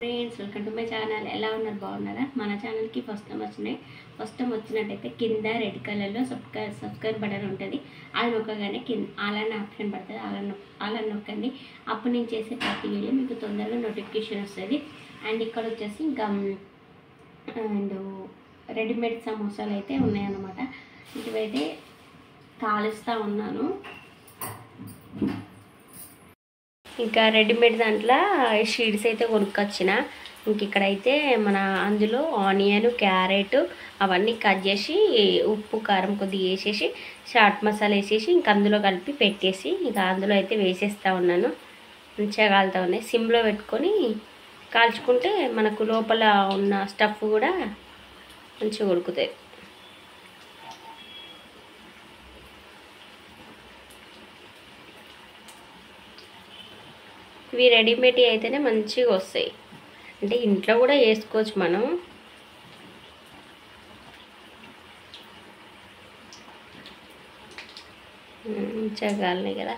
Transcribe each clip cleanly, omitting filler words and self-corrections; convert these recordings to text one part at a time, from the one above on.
Friends welcome to my channel. ఎలా ఉన్నారు? బాగున్నారా? మన ఛానల్కి ఫస్ట్ టైం వచ్చినట్టయితే కింద రెడ్ కలర్లో సబ్స్క్రైబ్ బటన్ ఉంటుంది. అది నొక్కగానే కింద అలానే ఆప్షన్ పడుతుంది. అలా నొక్కండి. అప్పుడు నేను చేసే ప్రతి వీడియో మీకు తొందరగా నోటిఫికేషన్ వస్తుంది. అండ్ ఇక్కడ వచ్చేసి ఇంకా రెడీమేడ్ సమోసాలు అయితే ఉన్నాయన్నమాట. ఇటువైతే కాలుస్తూ ఉన్నాను. ఇంకా రెడీమేడ్ దాంట్లో షీట్స్ అయితే కొనుక్కొచ్చిన. ఇంక ఇక్కడైతే మన అందులో ఆనియన్, క్యారెట్ అవన్నీ కట్ చేసి ఉప్పు కారం కొద్దిగా వేసేసి చాట్ మసాలా వేసేసి ఇంక అందులో కలిపి పెట్టేసి ఇక అందులో అయితే వేసేస్తూ ఉన్నాను. మంచిగా కాలుతూ ఉన్నాయి. సిమ్లో పెట్టుకొని కాల్చుకుంటే మనకు లోపల ఉన్న స్టఫ్ కూడా మంచిగా ఉడుకుతాయి. ఇవి రెడీమేడ్ అయితేనే మంచిగా వస్తాయి. అంటే ఇంట్లో కూడా వేసుకోవచ్చు మనం. మంచిగా కాలినాయి కదా.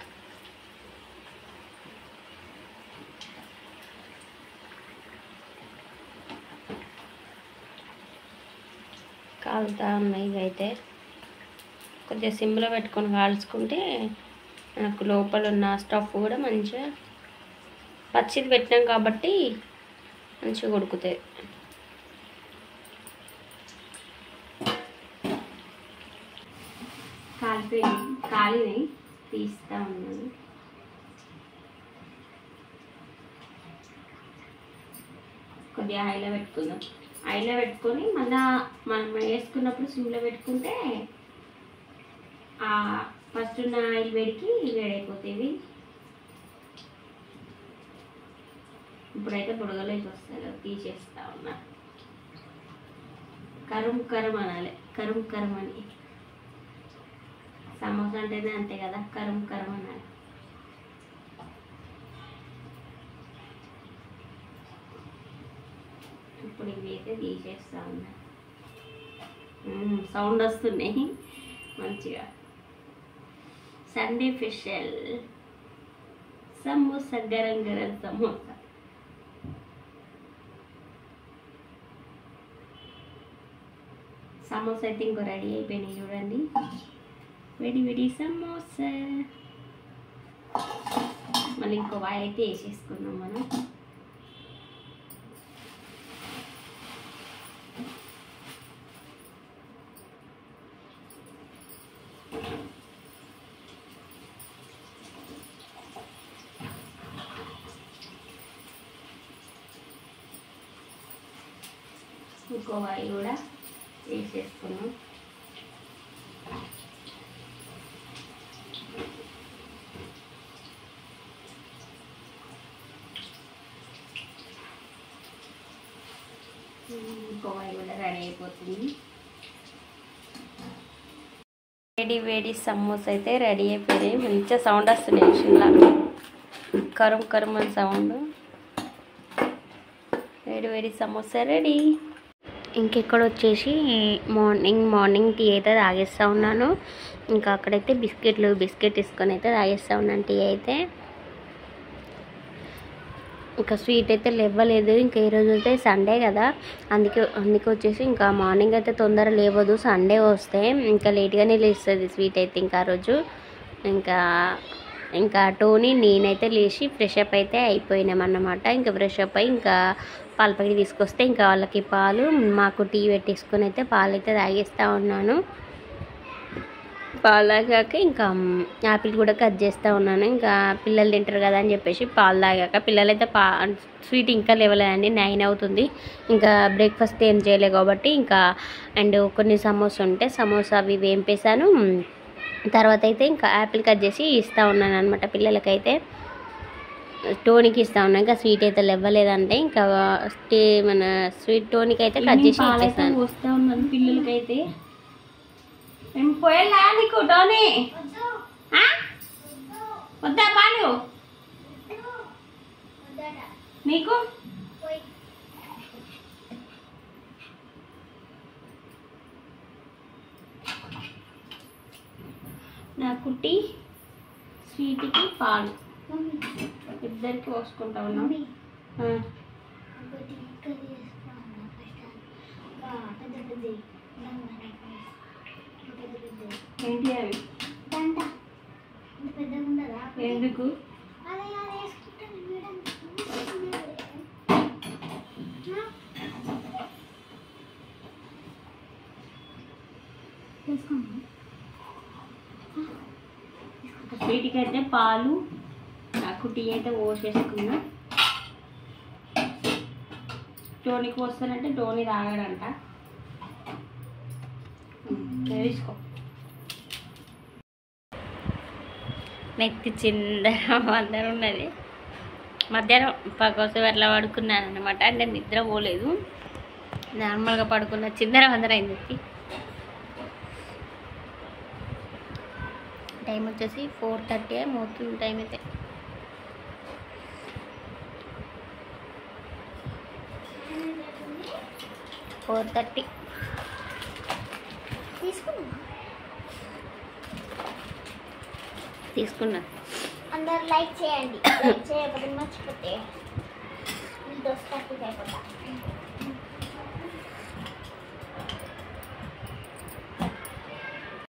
కాలుతా ఉన్నాయి. ఇవైతే కొద్దిగా సిమ్లో పెట్టుకొని కాల్చుకుంటే మనకు లోపల ఉన్న స్టఫ్ కూడా మంచిగా పచ్చిది పెట్టినాం కాబట్టి మంచిగా ఉడుకుతాయి. కాలిని తీస్తూ ఉన్నాను. కొద్దిగా హైలో పెట్టుకుందాం. హైలో పెట్టుకొని మళ్ళీ మనం వేసుకున్నప్పుడు సిమ్లో పెట్టుకుంటే ఫస్ట్ ఉన్న ఆయిల్ వేడికి వేడైపోతాయి. ఇప్పుడైతే బుడగలోకి వస్తాయి. తీసేస్తా ఉన్నా. కరం కరం అనాలి. కరం కరం అని. సమోసా అంటేనే అంతే కదా, కరం కరం అనాలి. ఇప్పుడు ఇవి అయితే తీసేస్తా ఉన్నా. సౌండ్ వస్తున్నాయి మంచిగా. సండే స్పెషల్ సమోసా, గరం గరం సమోసా. సమోసా అయితే ఇంకో రెడీ అయిపోయినాయి చూడండి. వేడి వేడి సమోసా. మళ్ళీ ఇంకో వాయి అయితే వేసేసుకున్నాం మనం. ఇంకో వాయి కూడా వేసేసుకున్నాం. ఇంకో వాయి కూడా రెడీ అయిపోతుంది. వేడి వేడి సమోసా అయితే రెడీ అయిపోయినాయి. మంచిగా సౌండ్ వస్తున్నాయి. మిషన్లా కరం కరం అని సౌండ్. వేడి వేడి సమోసా రెడీ. ఇంకెక్కడ వచ్చేసి మార్నింగ్ టీ అయితే తాగేస్తూ ఉన్నాను. ఇంకా అక్కడైతే బిస్కెట్ తీసుకొని అయితే తాగేస్తూ ఉన్నాను టీ అయితే. ఇంకా స్వీట్ అయితే లేవలేదు. ఇంకా ఈరోజు అయితే సండే కదా, అందుకే వచ్చేసి ఇంకా మార్నింగ్ అయితే తొందర లేవదు. సండే వస్తే ఇంకా లేట్గానే లేస్తుంది స్వీట్ అయితే. ఇంకా ఆ రోజు ఇంకా టోనీ నేనైతే లేచి ఫ్రెష్ అప్ అయితే అయిపోయినామన్నమాట. ఇంకా ఫ్రెష్ అప్ అయ్యి ఇంకా పాల ప్యాకెట్ తీసుకొస్తే ఇంకా వాళ్ళకి పాలు, మాకు టీ పెట్టేసుకొని అయితే పాలు అయితే తాగేస్తూ ఉన్నాను. పాలు తాగాక ఇంకా యాపిల్ కూడా కట్ చేస్తూ ఉన్నాను. ఇంకా పిల్లలు తింటారు కదా అని చెప్పేసి పాలు తాగాక పిల్లలైతే స్వీట్ ఇంకా లేవలేదండి. 9 అవుతుంది. ఇంకా బ్రేక్ఫాస్ట్ ఏం చేయలేదు కాబట్టి ఇంకా కొన్ని సమోసా ఉంటే సమోసా అవి వేంపేసాను. తర్వాత అయితే ఇంకా యాపిల్ కట్ చేసి ఇస్తూ ఉన్నాను అనమాట పిల్లలకైతే. టోనీకి ఇస్తూ ఉన్నాను. ఇంకా స్వీట్ అయితే లేవలేదంటే ఇంకా మన స్వీట్ టోనీకి అయితే కట్ చేసి ఇచ్చేస్తాను. వస్తూ ఉన్నాను పిల్లలకైతే. పోయేలా నీకు టోనీ? వద్దా పాలు నీకు? నా కుట్టి స్వీట్కి పాలు ఇద్దరికి పోసుకుంటా ఉన్నాం. ఏంటి అవి ఎందుకు స్వీట్కి అయితే పాలు నాకు టీ అయితే పోసేసుకున్నా. టోనీకి వస్తానంటే టోనీ తాగాడంట. తీసుకో. నెక్కి చిందరం అందరం ఉన్నది. మధ్యాహ్నం కోసం అట్లా పడుకున్నాను అనమాట. అంటే నిద్ర పోలేదు, నార్మల్గా పడుకున్న. చిందరం అందరం అయింది. టైం వచ్చేసి 4:30 అవుతుంది టైం అయితే. తీసుకున్నా. అందరు లైక్ చేయండి. లైక్ చేయకపోతే మర్చిపోతే 30 అయిపోతా.